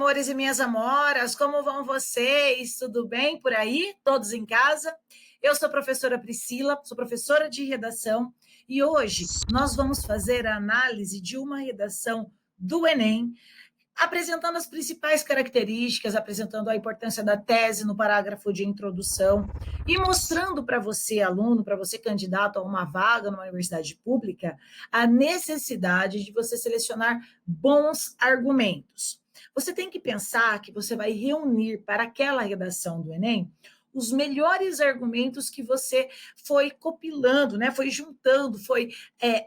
amores e minhas amoras, como vão vocês? Tudo bem por aí? Todos em casa? Eu sou a professora Priscila, sou professora de redação e hoje nós vamos fazer a análise de uma redação do Enem, apresentando as principais características, apresentando a importância da tese no parágrafo de introdução e mostrando para você, aluno, para você candidato a uma vaga numa universidade pública, a necessidade de você selecionar bons argumentos. Você tem que pensar que você vai reunir para aquela redação do Enem os melhores argumentos que você foi copilando, né? Foi juntando, foi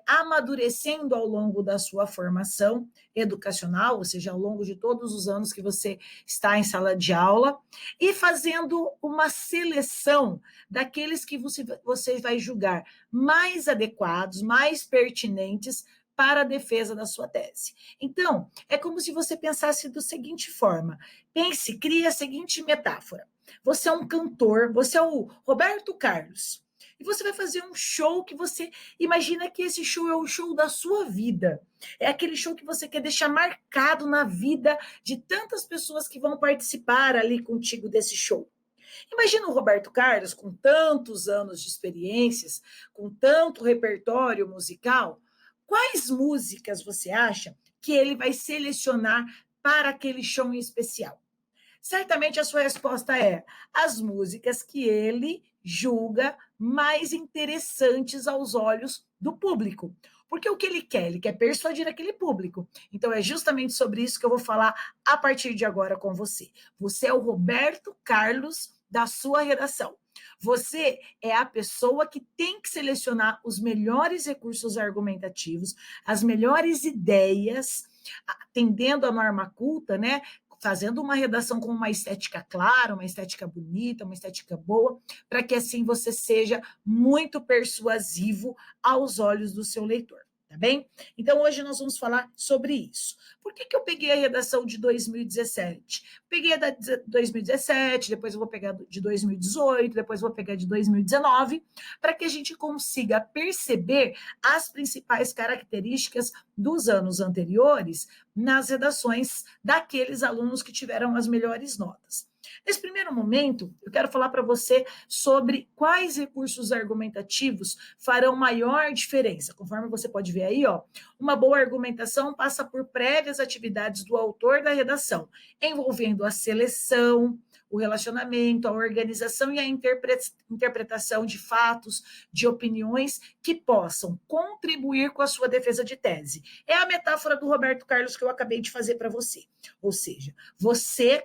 amadurecendo ao longo da sua formação educacional, ou seja, ao longo de todos os anos que você está em sala de aula, e fazendo uma seleção daqueles que você vai julgar mais adequados, mais pertinentes para a defesa da sua tese. Então, é como se você pensasse da seguinte forma: pense, crie a seguinte metáfora. Você é um cantor, você é o Roberto Carlos, e você vai fazer um show que você imagina que esse show é o show da sua vida. É aquele show que você quer deixar marcado na vida de tantas pessoas que vão participar ali contigo desse show. Imagina o Roberto Carlos com tantos anos de experiências, com tanto repertório musical. Quais músicas você acha que ele vai selecionar para aquele show em especial? Certamente a sua resposta é as músicas que ele julga mais interessantes aos olhos do público. Porque o que ele quer? Ele quer persuadir aquele público. Então é justamente sobre isso que eu vou falar a partir de agora com você. Você é o Roberto Carlos da sua redação. Você é a pessoa que tem que selecionar os melhores recursos argumentativos, as melhores ideias, atendendo a norma culta, né? Fazendo uma redação com uma estética clara, uma estética bonita, uma estética boa, para que assim você seja muito persuasivo aos olhos do seu leitor, tá bem? Então, hoje nós vamos falar sobre isso. Por que eu peguei a redação de 2017? Peguei a da 2017, depois eu vou pegar de 2018, depois eu vou pegar de 2019, para que a gente consiga perceber as principais características dos anos anteriores nas redações daqueles alunos que tiveram as melhores notas. Nesse primeiro momento, eu quero falar para você sobre quais recursos argumentativos farão maior diferença. Conforme você pode ver aí, ó, uma boa argumentação passa por prévias atividades do autor da redação, envolvendo a seleção, o relacionamento, a organização e a interpretação de fatos, de opiniões que possam contribuir com a sua defesa de tese. É a metáfora do Roberto Carlos que eu acabei de fazer para você. Ou seja,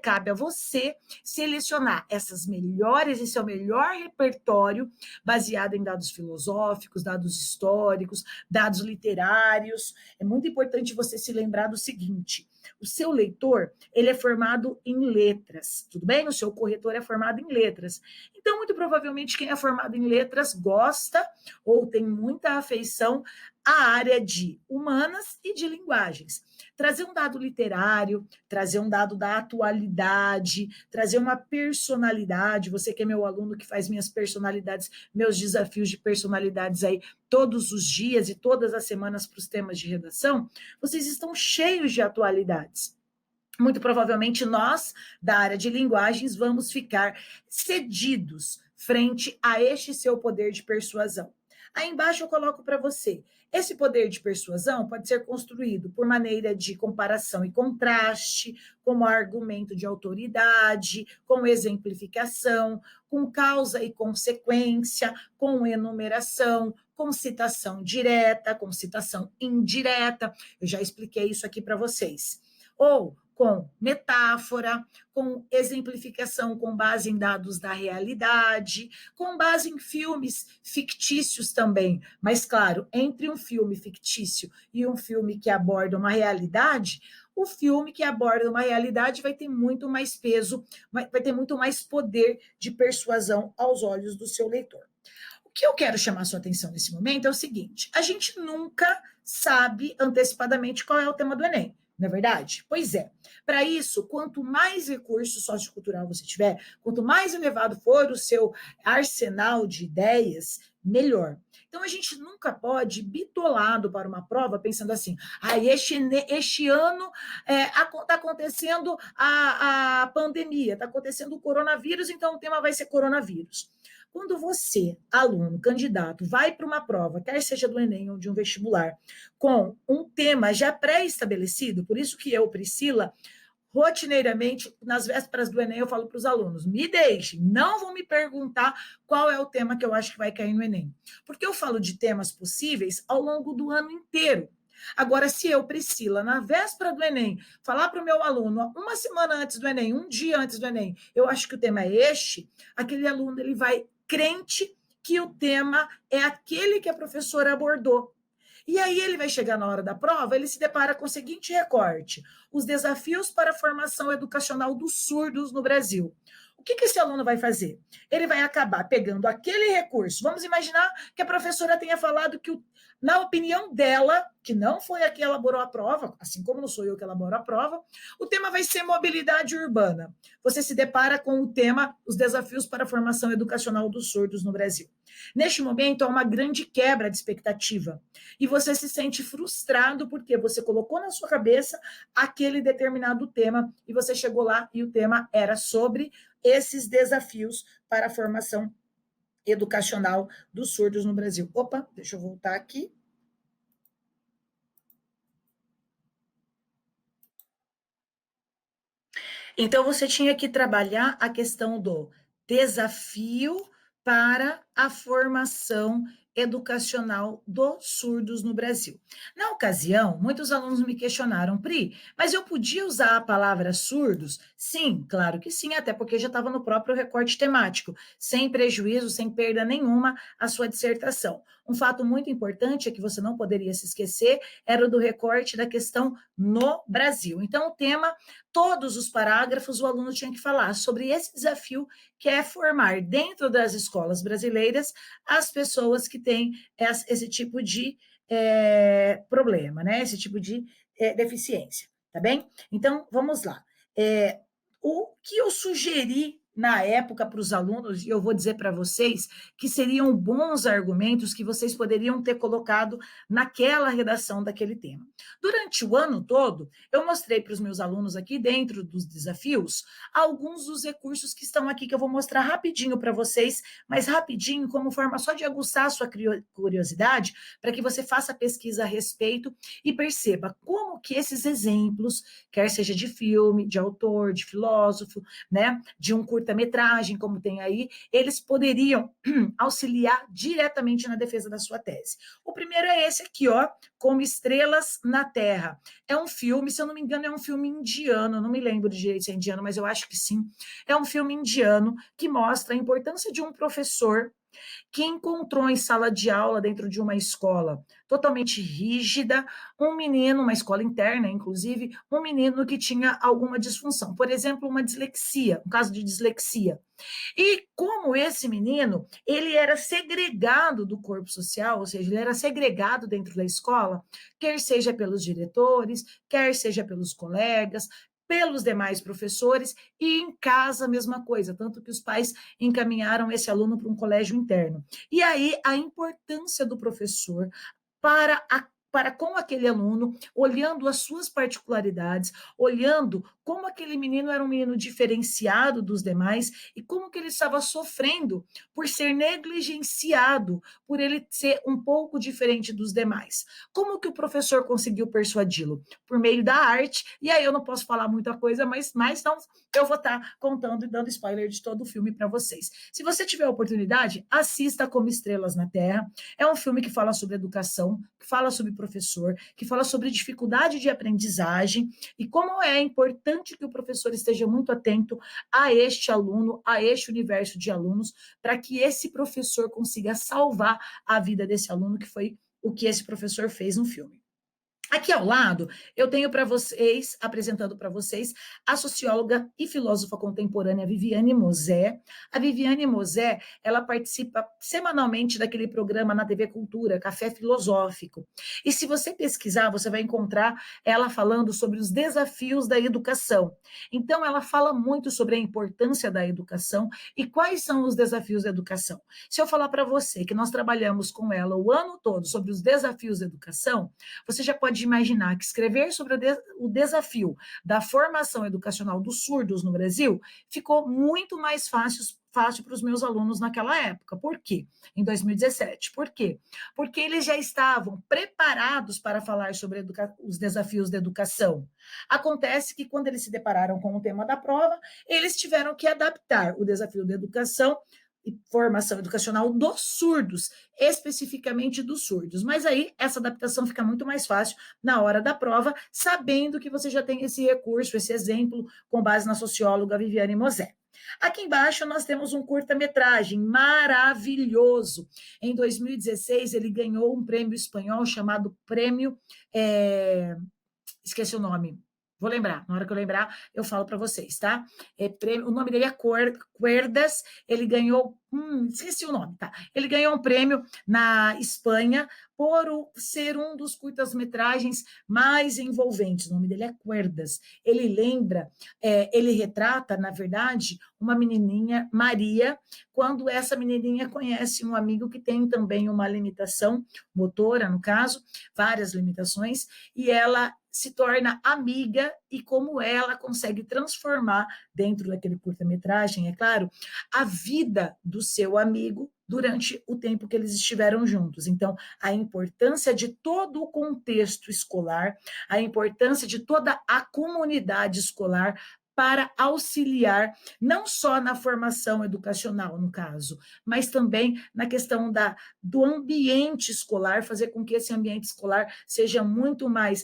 cabe a você selecionar essas melhores, esse é o melhor repertório baseado em dados filosóficos, dados históricos, dados literários. É muito importante você se lembrar do seguinte: o seu leitor, ele é formado em letras, tudo bem? O seu corretor é formado em letras. Então, muito provavelmente, quem é formado em letras gosta ou tem muita afeição à área de humanas e de linguagens. Trazer um dado literário, trazer um dado da atualidade, trazer uma personalidade. Você que é meu aluno que faz minhas personalidades, meus desafios de personalidades aí todos os dias e todas as semanas para os temas de redação, vocês estão cheios de atualidades. Muito provavelmente nós, da área de linguagens, vamos ficar cedidos frente a este seu poder de persuasão. Aí embaixo eu coloco para você. Esse poder de persuasão pode ser construído por maneira de comparação e contraste, como argumento de autoridade, com exemplificação, com causa e consequência, com enumeração, com citação direta, com citação indireta. Eu já expliquei isso aqui para vocês. Ou com metáfora, com exemplificação com base em dados da realidade, com base em filmes fictícios também. Mas, claro, entre um filme fictício e um filme que aborda uma realidade, o filme que aborda uma realidade vai ter muito mais peso, vai ter muito mais poder de persuasão aos olhos do seu leitor. O que eu quero chamar a sua atenção nesse momento é o seguinte: a gente nunca sabe antecipadamente qual é o tema do Enem. Não é verdade? Pois é. Para isso, quanto mais recurso sociocultural você tiver, quanto mais elevado for o seu arsenal de ideias, melhor. Então, a gente nunca pode ir bitolado para uma prova pensando assim, este ano está acontecendo a pandemia, está acontecendo o coronavírus, então o tema vai ser coronavírus. Quando você, aluno, candidato, vai para uma prova, quer seja do Enem ou de um vestibular, com um tema já pré-estabelecido, por isso que eu, Priscila, rotineiramente, nas vésperas do Enem, eu falo para os alunos, me deixem, não vão me perguntar qual é o tema que eu acho que vai cair no Enem. Porque eu falo de temas possíveis ao longo do ano inteiro. Agora, se eu, Priscila, na véspera do Enem, falar para o meu aluno, uma semana antes do Enem, um dia antes do Enem, eu acho que o tema é este, aquele aluno ele vai crente que o tema é aquele que a professora abordou. E aí ele vai chegar na hora da prova, ele se depara com o seguinte recorte: os desafios para a formação educacional dos surdos no Brasil. O que esse aluno vai fazer? Ele vai acabar pegando aquele recurso. Vamos imaginar que a professora tenha falado que, na opinião dela, que não foi a que elaborou a prova, assim como não sou eu que elaboro a prova, o tema vai ser mobilidade urbana. Você se depara com o tema os desafios para a formação educacional dos surdos no Brasil. Neste momento, há uma grande quebra de expectativa. E você se sente frustrado porque você colocou na sua cabeça aquele determinado tema e você chegou lá e o tema era sobre esses desafios para a formação educacional dos surdos no Brasil. Opa, deixa eu voltar aqui. Então, você tinha que trabalhar a questão do desafio para a formação educacional dos surdos no Brasil. Na ocasião, muitos alunos me questionaram, Pri, mas eu podia usar a palavra surdos? Sim, claro que sim, até porque já estava no próprio recorte temático, sem prejuízo, sem perda nenhuma à sua dissertação. Um fato muito importante é que você não poderia se esquecer, era o do recorte da questão no Brasil. Então, o tema, todos os parágrafos, o aluno tinha que falar sobre esse desafio que é formar dentro das escolas brasileiras as pessoas que têm esse tipo de problema, né? Esse tipo de deficiência, tá bem? Então, vamos lá. O que eu sugeri na época para os alunos, e eu vou dizer para vocês que seriam bons argumentos que vocês poderiam ter colocado naquela redação daquele tema. Durante o ano todo, eu mostrei para os meus alunos aqui, dentro dos desafios, alguns dos recursos que estão aqui, que eu vou mostrar rapidinho para vocês, mas rapidinho, como forma só de aguçar a sua curiosidade, para que você faça pesquisa a respeito e perceba como que esses exemplos, quer seja de filme, de autor, de filósofo, né, de um curta-metragem, como tem aí, eles poderiam auxiliar diretamente na defesa da sua tese. O primeiro é esse aqui, ó, Como Estrelas na Terra. É um filme, se eu não me engano, é um filme indiano, não me lembro de direito se é indiano, mas eu acho que sim. É um filme indiano que mostra a importância de um professor que encontrou em sala de aula, dentro de uma escola totalmente rígida, um menino, uma escola interna, inclusive, um menino que tinha alguma disfunção, por exemplo, uma dislexia, um caso de dislexia. E como esse menino, ele era segregado do corpo social, ou seja, ele era segregado dentro da escola, quer seja pelos diretores, quer seja pelos colegas, pelos demais professores, e em casa a mesma coisa, tanto que os pais encaminharam esse aluno para um colégio interno. E aí a importância do professor para com aquele aluno, olhando as suas particularidades, olhando como aquele menino era um menino diferenciado dos demais e como que ele estava sofrendo por ser negligenciado, por ele ser um pouco diferente dos demais. Como que o professor conseguiu persuadi-lo? Por meio da arte, e aí eu não posso falar muita coisa, mas então eu vou estar contando e dando spoiler de todo o filme para vocês. Se você tiver a oportunidade, assista Como Estrelas na Terra. É um filme que fala sobre educação, que fala sobre professor, que fala sobre dificuldade de aprendizagem e como é importante que o professor esteja muito atento a este aluno, a este universo de alunos, para que esse professor consiga salvar a vida desse aluno, que foi o que esse professor fez no filme. Aqui ao lado, eu tenho para vocês, apresentando para vocês, a socióloga e filósofa contemporânea Viviane Mosé. A Viviane Mosé, ela participa semanalmente daquele programa na TV Cultura, Café Filosófico. E se você pesquisar, você vai encontrar ela falando sobre os desafios da educação. Então, ela fala muito sobre a importância da educação e quais são os desafios da educação. Se eu falar para você que nós trabalhamos com ela o ano todo sobre os desafios da educação, você já pode imaginar que escrever sobre o desafio da formação educacional dos surdos no Brasil ficou muito mais fácil para os meus alunos naquela época. Por quê? Em 2017. Por quê? Porque eles já estavam preparados para falar sobre os desafios da educação. Acontece que, quando eles se depararam com o tema da prova, eles tiveram que adaptar o desafio da educação e formação educacional dos surdos, especificamente dos surdos. Mas aí essa adaptação fica muito mais fácil na hora da prova, sabendo que você já tem esse recurso, esse exemplo, com base na socióloga Viviane Mosé. Aqui embaixo nós temos um curta-metragem maravilhoso. Em 2016, ele ganhou um prêmio espanhol chamado Prêmio. Esqueci o nome. Vou lembrar, na hora que eu lembrar, eu falo para vocês, tá? O nome dele é Cuerdas, ele ganhou, esqueci o nome, tá? Ele ganhou um prêmio na Espanha por ser um dos curtas-metragens mais envolventes. O nome dele é Cuerdas. Ele lembra, ele retrata, na verdade, uma menininha, Maria, quando essa menininha conhece um amigo que tem também uma limitação motora, no caso, várias limitações, e ela se torna amiga e como ela consegue transformar, dentro daquele curta-metragem, é claro, a vida do seu amigo durante o tempo que eles estiveram juntos. Então, a importância de todo o contexto escolar, a importância de toda a comunidade escolar para auxiliar não só na formação educacional, no caso, mas também na questão do ambiente escolar, fazer com que esse ambiente escolar seja muito mais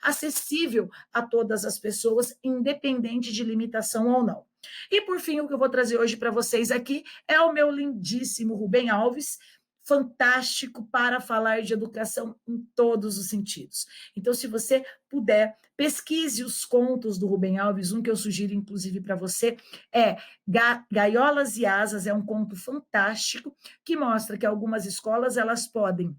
acessível a todas as pessoas, independente de limitação ou não. E, por fim, o que eu vou trazer hoje para vocês aqui é o meu lindíssimo Rubem Alves, fantástico para falar de educação em todos os sentidos. Então, se você puder, pesquise os contos do Rubem Alves. Um que eu sugiro, inclusive, para você é Gaiolas e Asas, é um conto fantástico que mostra que algumas escolas elas podem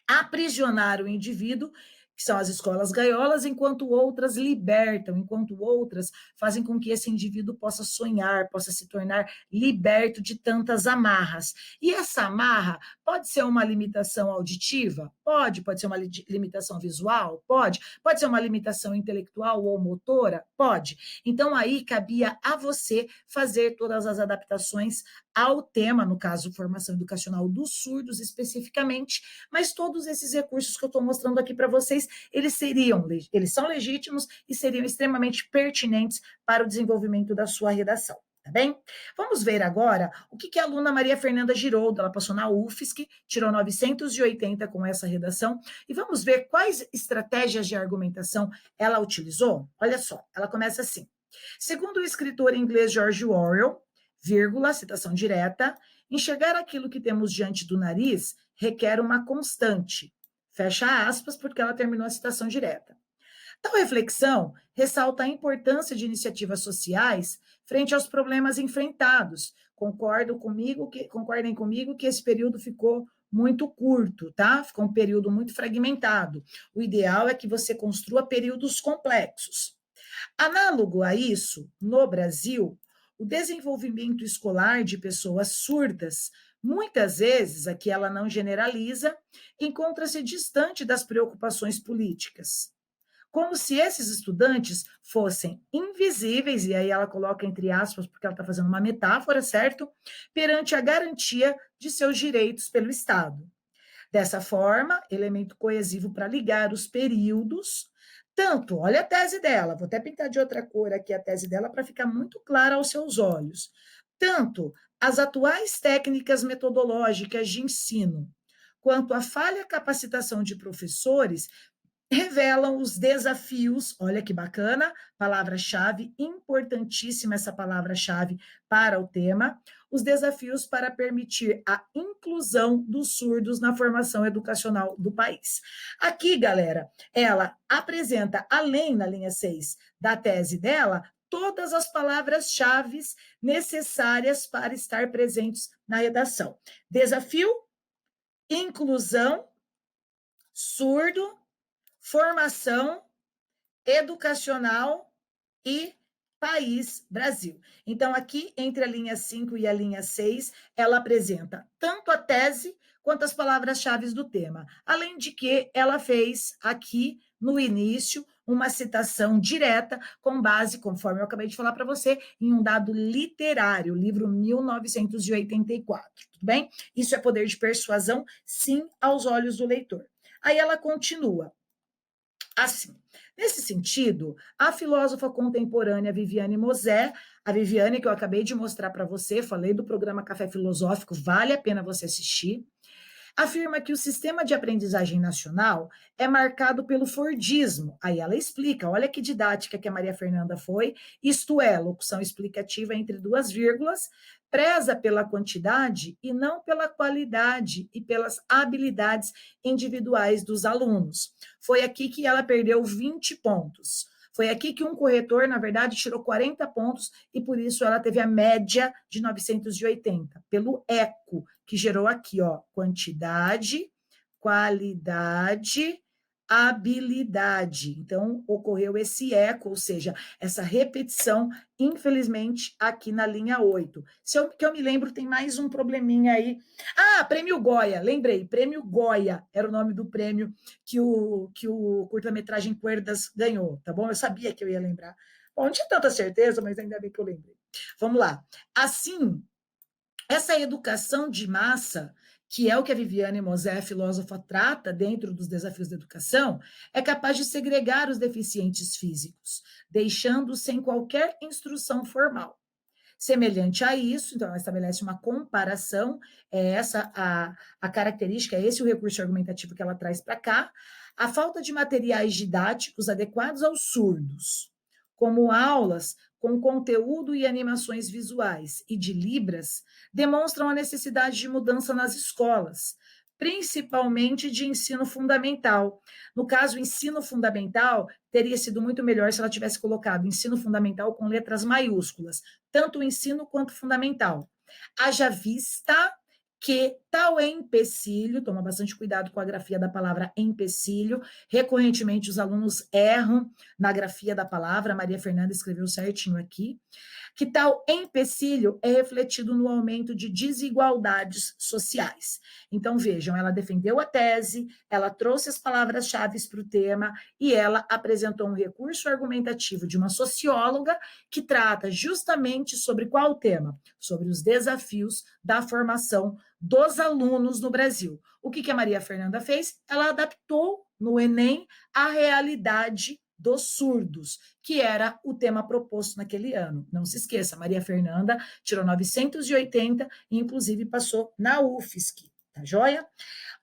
aprisionar o indivíduo, que são as escolas gaiolas, enquanto outras libertam, enquanto outras fazem com que esse indivíduo possa sonhar, possa se tornar liberto de tantas amarras. E essa amarra pode ser uma limitação auditiva? Pode ser uma limitação visual? Pode ser uma limitação intelectual ou motora? Pode. Então, aí cabia a você fazer todas as adaptações ao tema, no caso, formação educacional dos surdos especificamente, mas todos esses recursos que eu estou mostrando aqui para vocês, eles são legítimos e seriam extremamente pertinentes para o desenvolvimento da sua redação. Tá bem? Vamos ver agora o que a aluna Maria Fernanda Giroldo, ela passou na UFSC, tirou 980 com essa redação, e vamos ver quais estratégias de argumentação ela utilizou. Olha só, ela começa assim. Segundo o escritor inglês George Orwell, vírgula, citação direta, enxergar aquilo que temos diante do nariz requer uma constante. Fecha aspas, porque ela terminou a citação direta. Tal reflexão ressalta a importância de iniciativas sociais frente aos problemas enfrentados. Concordem comigo que esse período ficou muito curto, tá? Ficou um período muito fragmentado. O ideal é que você construa períodos complexos. Análogo a isso, no Brasil, o desenvolvimento escolar de pessoas surdas, muitas vezes, aqui ela não generaliza, encontra-se distante das preocupações políticas. Como se esses estudantes fossem invisíveis, e aí ela coloca entre aspas, porque ela está fazendo uma metáfora, certo? Perante a garantia de seus direitos pelo Estado. Dessa forma, elemento coesivo para ligar os períodos, tanto, olha a tese dela, vou até pintar de outra cor aqui a tese dela para ficar muito clara aos seus olhos. Tanto as atuais técnicas metodológicas de ensino, quanto a falha capacitação de professores revelam os desafios, olha que bacana, palavra-chave, importantíssima essa palavra-chave para o tema, os desafios para permitir a inclusão dos surdos na formação educacional do país. Aqui, galera, ela apresenta, além na linha 6 da tese dela, todas as palavras-chave necessárias para estar presentes na redação. Desafio, inclusão, surdo, formação educacional e país Brasil. Então, aqui, entre a linha 5 e a linha 6, ela apresenta tanto a tese quanto as palavras-chave do tema. Além de que ela fez aqui, no início, uma citação direta com base, conforme eu acabei de falar para você, em um dado literário, livro 1984, tudo bem? Isso é poder de persuasão, sim, aos olhos do leitor. Aí ela continua. Assim, nesse sentido, a filósofa contemporânea Viviane Mosé, a Viviane que eu acabei de mostrar para você, falei do programa Café Filosófico, vale a pena você assistir, afirma que o sistema de aprendizagem nacional é marcado pelo Fordismo. Aí ela explica, olha que didática que a Maria Fernanda foi, isto é, locução explicativa entre duas vírgulas, preza pela quantidade e não pela qualidade e pelas habilidades individuais dos alunos. Foi aqui que ela perdeu 20 pontos. Foi aqui que um corretor, na verdade, tirou 40 pontos e por isso ela teve a média de 980, pelo eco, que gerou aqui, ó, quantidade, qualidade, habilidade. Então, ocorreu esse eco, ou seja, essa repetição, infelizmente, aqui na linha 8. Que eu me lembro, tem mais um probleminha aí. Ah, Prêmio Goya, lembrei, Prêmio Goya era o nome do prêmio que o curta-metragem Cuerdas ganhou, tá bom? Eu sabia que eu ia lembrar. Bom, não tinha tanta certeza, mas ainda bem que eu lembrei. Vamos lá. Assim, essa educação de massa, que é o que a Viviane Mosé, filósofa, trata dentro dos desafios da educação, é capaz de segregar os deficientes físicos, deixando-os sem qualquer instrução formal. Semelhante a isso, então ela estabelece uma comparação, é essa a característica, é esse o recurso argumentativo que ela traz para cá, a falta de materiais didáticos adequados aos surdos, como aulas com conteúdo e animações visuais e de libras, demonstram a necessidade de mudança nas escolas, principalmente de ensino fundamental. No caso, ensino fundamental teria sido muito melhor se ela tivesse colocado ensino fundamental com letras maiúsculas, tanto o ensino quanto o fundamental. Haja vista que tal empecilho, toma bastante cuidado com a grafia da palavra empecilho, recorrentemente os alunos erram na grafia da palavra, a Maria Fernanda escreveu certinho aqui, que tal empecilho é refletido no aumento de desigualdades sociais. Então, vejam, ela defendeu a tese, ela trouxe as palavras-chave para o tema e ela apresentou um recurso argumentativo de uma socióloga que trata justamente sobre qual tema? Sobre os desafios da formação dos alunos no Brasil. O que a Maria Fernanda fez? Ela adaptou no Enem a realidade dos surdos, que era o tema proposto naquele ano. Não se esqueça, Maria Fernanda tirou 980 e, inclusive, passou na UFSC, tá joia?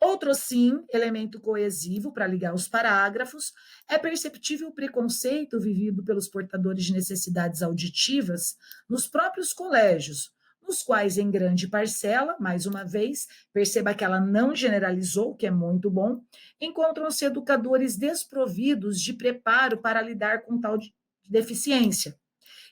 Outro, sim, elemento coesivo para ligar os parágrafos, é perceptível o preconceito vivido pelos portadores de necessidades auditivas nos próprios colégios, nos quais, em grande parcela, mais uma vez, perceba que ela não generalizou, que é muito bom, encontram-se educadores desprovidos de preparo para lidar com tal deficiência.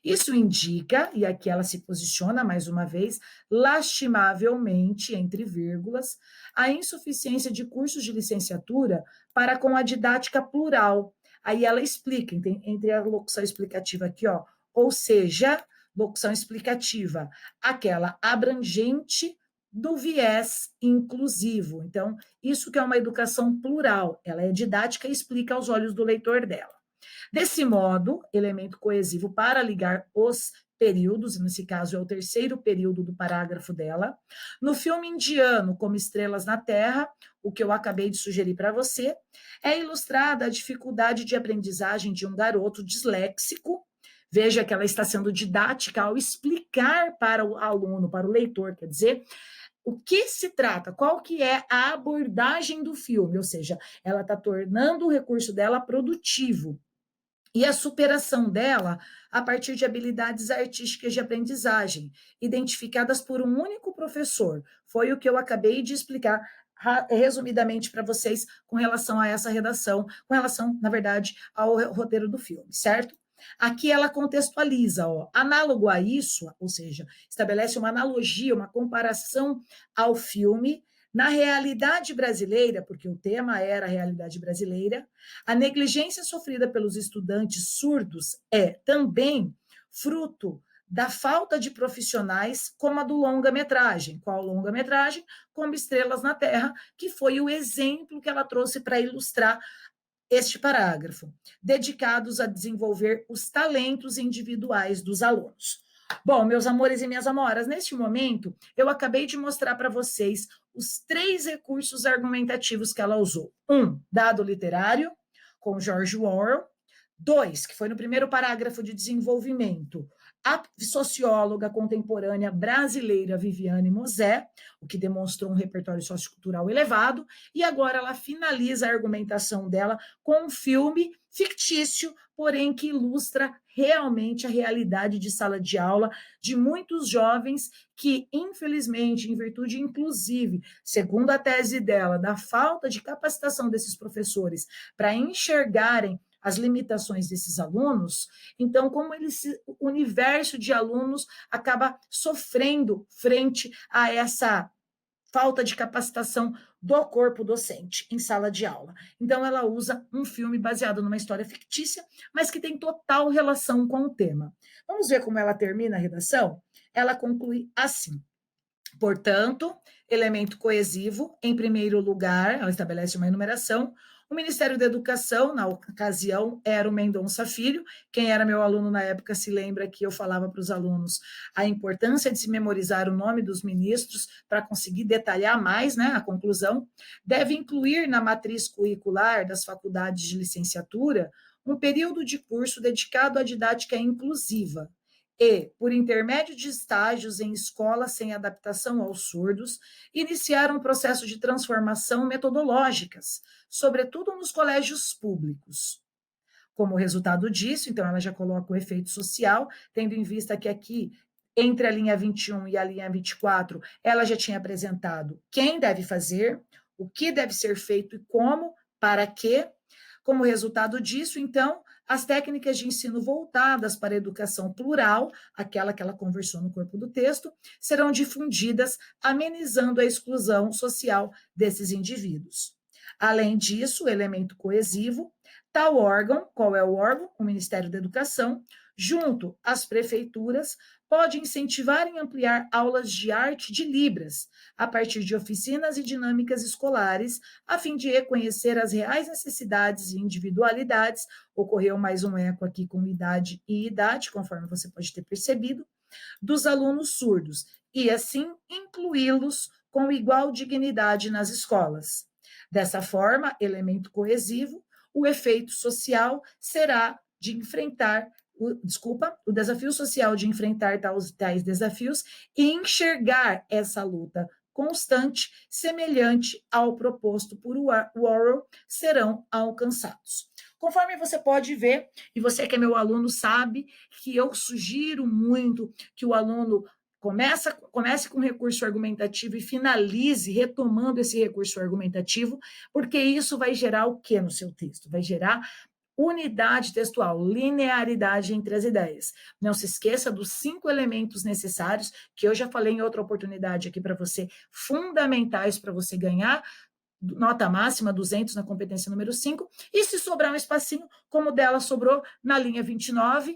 Isso indica, e aqui ela se posiciona mais uma vez, lastimavelmente, entre vírgulas, a insuficiência de cursos de licenciatura para com a didática plural. Aí ela explica, entre a locução explicativa aqui, ó, ou seja, locução explicativa, aquela abrangente do viés inclusivo. Então, isso que é uma educação plural, ela é didática e explica aos olhos do leitor dela. Desse modo, elemento coesivo para ligar os períodos, nesse caso é o terceiro período do parágrafo dela. No filme indiano, Como Estrelas na Terra, o que eu acabei de sugerir para você, é ilustrada a dificuldade de aprendizagem de um garoto disléxico. Veja que ela está sendo didática ao explicar para o aluno, para o leitor, quer dizer, o que se trata, qual que é a abordagem do filme, ou seja, ela está tornando o recurso dela produtivo. E a superação dela a partir de habilidades artísticas de aprendizagem, identificadas por um único professor. Foi o que eu acabei de explicar resumidamente para vocês com relação a essa redação, com relação, na verdade, ao roteiro do filme, certo? Aqui ela contextualiza, ó, análogo a isso, ou seja, estabelece uma analogia, uma comparação ao filme. Na realidade brasileira, porque o tema era a realidade brasileira, a negligência sofrida pelos estudantes surdos é também fruto da falta de profissionais, como a do longa-metragem. Qual longa-metragem? Como Estrelas na Terra, que foi o exemplo que ela trouxe para ilustrar este parágrafo, dedicados a desenvolver os talentos individuais dos alunos. Bom, meus amores e minhas amoras, neste momento, eu acabei de mostrar para vocês os 3 recursos argumentativos que ela usou. 1, dado literário, com George Orwell. 2, que foi no primeiro parágrafo de desenvolvimento, a socióloga contemporânea brasileira Viviane Mosé, o que demonstrou um repertório sociocultural elevado, e agora ela finaliza a argumentação dela com um filme fictício, porém que ilustra realmente a realidade de sala de aula de muitos jovens que, infelizmente, em virtude, inclusive, segundo a tese dela, da falta de capacitação desses professores para enxergarem as limitações desses alunos, então como o universo de alunos acaba sofrendo frente a essa falta de capacitação do corpo docente em sala de aula. Então ela usa um filme baseado numa história fictícia, mas que tem total relação com o tema. Vamos ver como ela termina a redação? Ela conclui assim: portanto, elemento coesivo, em primeiro lugar, ela estabelece uma enumeração. O Ministério da Educação, na ocasião, era o Mendonça Filho. Quem era meu aluno na época se lembra que eu falava para os alunos a importância de se memorizar o nome dos ministros para conseguir detalhar mais, né, a conclusão. Deve incluir na matriz curricular das faculdades de licenciatura um período de curso dedicado à didática inclusiva e, por intermédio de estágios em escolas sem adaptação aos surdos, iniciar um processo de transformação metodológicas, sobretudo nos colégios públicos. Como resultado disso, então, ela já coloca o efeito social, tendo em vista que aqui, entre a linha 21 e a linha 24, ela já tinha apresentado quem deve fazer, o que deve ser feito e como, para quê. Como resultado disso, então, as técnicas de ensino voltadas para a educação plural, aquela que ela conversou no corpo do texto, serão difundidas, amenizando a exclusão social desses indivíduos. Além disso, o elemento coesivo, tal órgão, qual é o órgão? O Ministério da Educação, junto às prefeituras, pode incentivar e ampliar aulas de arte de Libras, a partir de oficinas e dinâmicas escolares, a fim de reconhecer as reais necessidades e individualidades. Ocorreu mais um eco aqui com idade e idade, conforme você pode ter percebido, dos alunos surdos, e assim incluí-los com igual dignidade nas escolas. Dessa forma, elemento coesivo, o efeito social será de enfrentar o desafio social de enfrentar tais desafios e enxergar essa luta constante, semelhante ao proposto por Orwell, serão alcançados. Conforme você pode ver, e você que é meu aluno sabe que eu sugiro muito que o aluno comece com recurso argumentativo e finalize retomando esse recurso argumentativo, porque isso vai gerar o que no seu texto? Vai gerar unidade textual, linearidade entre as ideias. Não se esqueça dos 5 elementos necessários, que eu já falei em outra oportunidade aqui para você, fundamentais para você ganhar nota máxima, 200 na competência número 5, e se sobrar um espacinho, como dela sobrou na linha 29,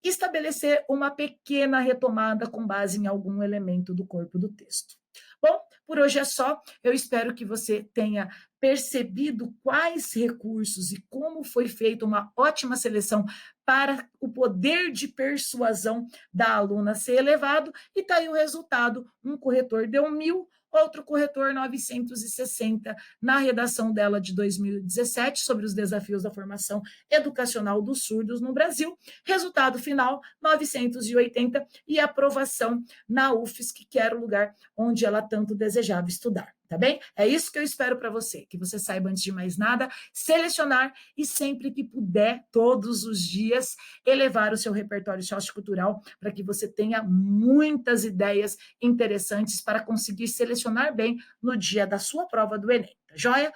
estabelecer uma pequena retomada com base em algum elemento do corpo do texto. Bom, por hoje é só. Eu espero que você tenha percebido quais recursos e como foi feita uma ótima seleção para o poder de persuasão da aluna ser elevado, e está aí o resultado, um corretor deu 1.000, outro corretor 960, na redação dela de 2017, sobre os desafios da formação educacional dos surdos no Brasil. Resultado final, 980, e aprovação na UFSC, que era o lugar onde ela tanto desejava estudar. Tá bem? É isso que eu espero para você, que você saiba, antes de mais nada, selecionar e sempre que puder, todos os dias, elevar o seu repertório sociocultural para que você tenha muitas ideias interessantes para conseguir selecionar bem no dia da sua prova do Enem. Tá joia?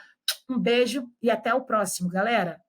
Um beijo e até o próximo, galera!